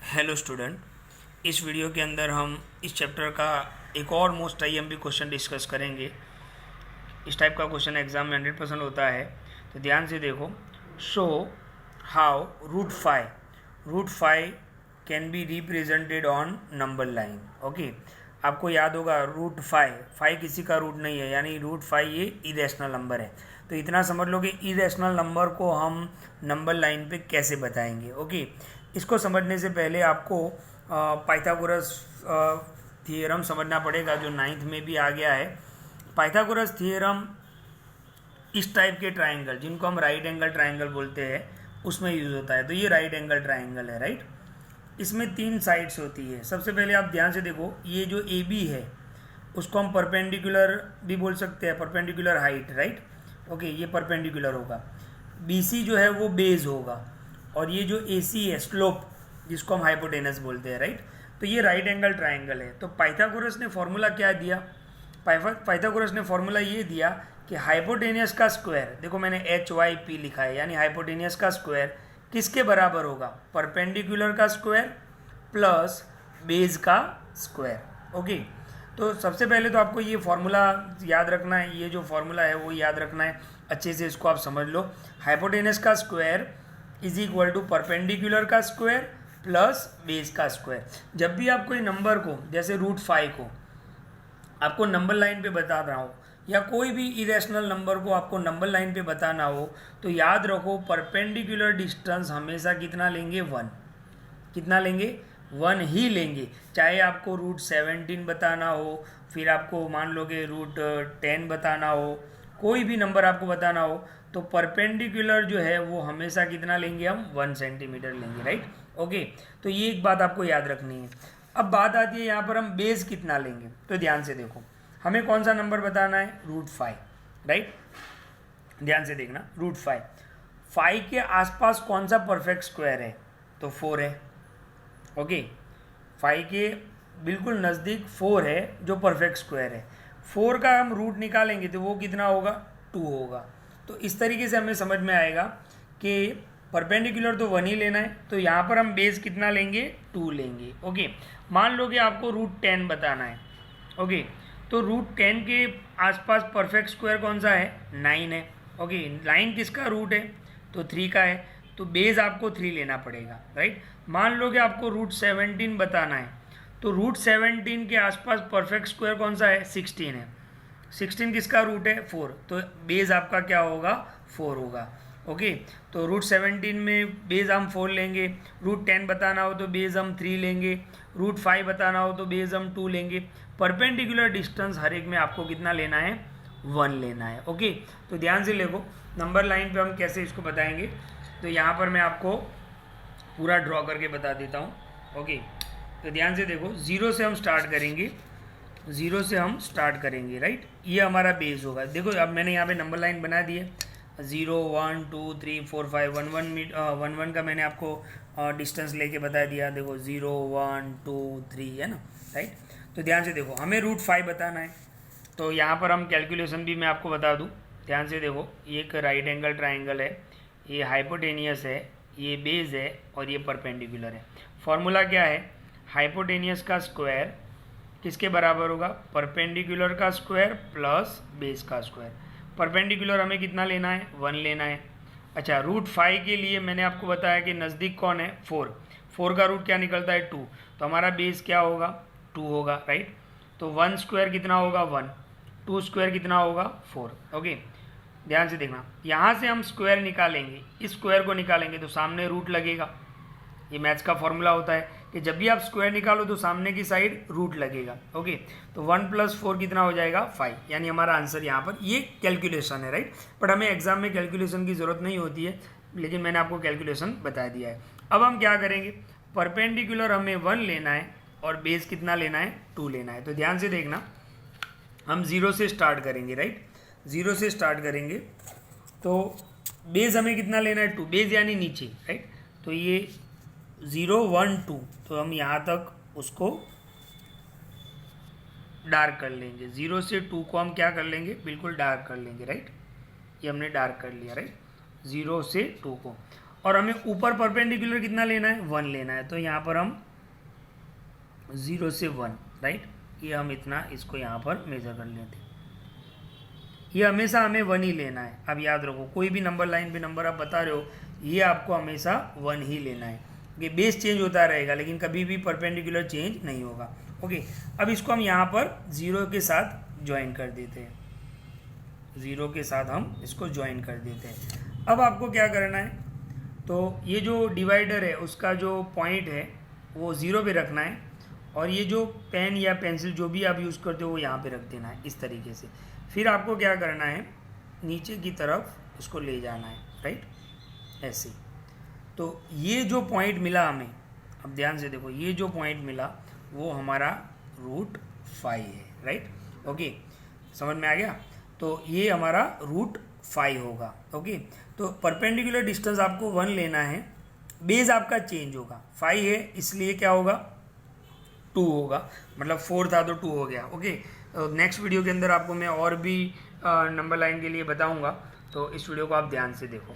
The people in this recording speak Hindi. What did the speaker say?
हेलो स्टूडेंट, इस वीडियो के अंदर हम इस चैप्टर का एक और मोस्ट आईएमपी क्वेश्चन डिस्कस करेंगे। इस टाइप का क्वेश्चन एग्जाम में 100% होता है, तो ध्यान से देखो। Show how root five can be represented on number line. Okay, आपको याद होगा रूट फाइव किसी का रूट नहीं है, यानी रूट 5 ये इरेशनल नंबर है। तो इतना समझ लो कि इरेशनल नंबर को हम नंबर लाइन पे कैसे बताएंगे। ओके, इसको समझने से पहले आपको पाइथागोरस थियरम समझना पड़ेगा, जो 9th में भी आ गया है। पाइथागोरस थियरम इस टाइप के ट्राइंगल, जिनको हम राइट एंगल ट्राइंगल बोलते हैं, उसमें यूज होता है। तो ये राइट एंगल ट्राइंगल है, राइट। इसमें 3 साइड्स होती है। सबसे पहले आप ध्यान से देखो, ये जो ए बी है उसको हम परपेंडिकुलर भी बोल सकते हैं, परपेंडिकुलर हाइट, राइट। ओके, ये परपेंडिकुलर होगा। बी सी जो है वो बेस होगा, और ये जो ए सी है स्लोप, जिसको हम हाइपोटेनस बोलते हैं, राइट। तो ये राइट एंगल ट्राइंगल है। तो पाइथागोरस ने फॉर्मूला क्या दिया? पाइथागोरस ने फॉर्मूला ये दिया कि हाइपोटेनियस का स्क्वायर, देखो मैंने एच वाई पी लिखा है, यानी हाइपोटेनियस का स्क्वायर किसके बराबर होगा? परपेंडिकुलर का स्क्वायर प्लस बेस का स्क्वायर। ओके, तो सबसे पहले तो आपको ये फॉर्मूला याद रखना है, ये जो फॉर्मूला है वो याद रखना है अच्छे से, इसको आप समझ लो। हाइपोटेनस का square is equal to perpendicular का स्क्वायर प्लस बेस का स्क्वायर। जब भी आप कोई नंबर को, जैसे रूट 5 को आपको नंबर लाइन पे बता रहा हो, या कोई भी इरेशनल नंबर को आपको नंबर लाइन पे बताना हो, तो याद रखो परपेंडिकुलर डिस्टेंस हमेशा कितना लेंगे? 1। कितना लेंगे? 1 ही लेंगे। चाहे आपको रूट 17 बताना हो, फिर आपको मान लो कि रूट 10 बताना हो, कोई भी नंबर आपको बताना हो, तो परपेंडिकुलर जो है वो हमेशा कितना लेंगे? हम 1 सेंटीमीटर लेंगे, राइट। ओके, तो ये एक बात आपको याद रखनी है। अब बात आती है यहाँ पर हम बेस कितना लेंगे। तो ध्यान से देखो, हमें कौन सा नंबर बताना है? Root 5, right. ध्यान से देखना, रूट 5 के आसपास कौन सा परफेक्ट स्क्वायर है? तो 4 है। ओके, 5 के बिल्कुल नज़दीक 4 है जो परफेक्ट स्क्वायर है। 4 का हम रूट निकालेंगे तो वो कितना होगा? 2 होगा। तो इस तरीके से हमें समझ में आएगा कि परपेंडिकुलर तो 1 ही लेना है, तो यहाँ पर हम बेस कितना लेंगे? 2 लेंगे। ओके, मान लो कि आपको रूट 10 बताना है। ओके, तो रूट 10 के आसपास परफेक्ट स्क्वायर कौन सा है? 9 है। ओके, 9 किसका रूट है? तो 3 का है, तो बेस आपको 3 लेना पड़ेगा, राइट। मान लो कि आपको रूट 17 बताना है, तो रूट 17 के आसपास परफेक्ट स्क्वायर कौन सा है? 16 है। 16 किसका रूट है? 4, तो बेस आपका क्या होगा? 4 होगा। ओके, तो रूट 17 में बेस हम 4 लेंगे, रूट 10 बताना हो तो बेस हम 3 लेंगे, रूट 5 बताना हो तो बेस हम 2 लेंगे। परपेंडिकुलर डिस्टेंस हर एक में आपको कितना लेना है? 1 लेना है। ओके, तो ध्यान से देखो, नंबर लाइन पे हम कैसे इसको बताएंगे। तो यहाँ पर मैं आपको पूरा ड्रॉ करके बता देता हूँ। ओके, तो ध्यान से देखो, 0 से हम स्टार्ट करेंगे, 0 से हम स्टार्ट करेंगे, राइट। ये हमारा बेस होगा। देखो अब मैंने यहाँ पे नंबर लाइन बना दी है, 0 1 2 3 4 5 1 1 का मैंने आपको डिस्टेंस लेके बता दिया। देखो 0 1 2 3 है ना, राइट। तो ध्यान से देखो, हमें रूट 5 बताना है, तो यहाँ पर हम कैलकुलेशन भी मैं आपको बता दूँ। ध्यान से देखो, ये एक राइट एंगल ट्राइंगल है, ये हाइपोटेनियस है, ये बेस है, और ये परपेंडिकुलर है। फॉर्मूला क्या है? हाइपोटेनियस का स्क्वायर किसके बराबर होगा? परपेंडिकुलर का स्क्वायर प्लस बेस का स्क्वायर। परपेंडिकुलर हमें कितना लेना है? 1 लेना है। अच्छा, रूट 5 के लिए मैंने आपको बताया कि नज़दीक कौन है? 4। 4 का रूट क्या निकलता है? 2, तो हमारा बेस क्या होगा? 2 होगा, राइट। तो 1 स्क्वायर कितना होगा? 1, 2 स्क्वायर कितना होगा? 4। ओके, ध्यान से देखना, यहाँ से हम स्क्वायर निकालेंगे, इस स्क्वायर को निकालेंगे तो सामने रूट लगेगा। ये मैथ्स का फॉर्मूला होता है कि जब भी आप स्क्वायर निकालो तो सामने की साइड रूट लगेगा। ओके, तो 1 + 4 कितना हो जाएगा? 5, यानी हमारा आंसर यहाँ पर, ये कैलकुलेशन है, राइट। बट हमें एग्जाम में कैलकुलेशन की ज़रूरत नहीं होती है, लेकिन मैंने आपको कैलकुलेशन बता दिया है। अब हम क्या करेंगे? परपेंडिकुलर हमें 1 लेना है और बेस कितना लेना है? 2 लेना है। तो ध्यान से देखना, हम 0 से स्टार्ट करेंगे, राइट। 0 से स्टार्ट करेंगे, तो बेस हमें कितना लेना है? 2, बेस यानी नीचे, राइट। तो ये 0 1 2, तो हम यहाँ तक उसको डार्क कर लेंगे। 0 से 2 को हम क्या कर लेंगे? बिल्कुल डार्क कर लेंगे, राइट। ये हमने डार्क कर लिया, राइट, 0 से 2 को। और हमें ऊपर परपेंडिकुलर कितना लेना है, 1 लेना है। तो यहाँ पर हम 0 से 1, राइट, ये हम इतना इसको यहाँ पर मेजर कर लेते हैं। ये हमेशा हमें 1 ही लेना है। अब याद रखो, कोई भी नंबर लाइन पे नंबर आप बता रहे हो, ये आपको हमेशा 1 ही लेना है। ये बेस चेंज होता रहेगा लेकिन कभी भी परपेंडिकुलर चेंज नहीं होगा। ओके, अब इसको हम यहाँ पर 0 के साथ ज्वाइन कर देते हैं। 0 के साथ हम इसको ज्वाइन कर देते हैं। अब आपको क्या करना है, तो ये जो डिवाइडर है उसका जो पॉइंट है वो 0 पे रखना है, और ये जो पेन या पेंसिल जो भी आप यूज़ करते हो वो यहाँ पे रख देना है इस तरीके से। फिर आपको क्या करना है, नीचे की तरफ उसको ले जाना है, राइट, ऐसे। तो ये जो पॉइंट मिला हमें, अब ध्यान से देखो, ये जो पॉइंट मिला वो हमारा √5 है, राइट। ओके, समझ में आ गया। तो ये हमारा √5 होगा। ओके, तो परपेंडिकुलर डिस्टेंस आपको 1 लेना है, बेस आपका चेंज होगा। 5 है इसलिए क्या होगा, 2 होगा, मतलब 4 था तो 2 हो गया। ओके, नेक्स्ट वीडियो के अंदर आपको मैं और भी नंबर लाइन के लिए बताऊंगा, तो इस वीडियो को आप ध्यान से देखो।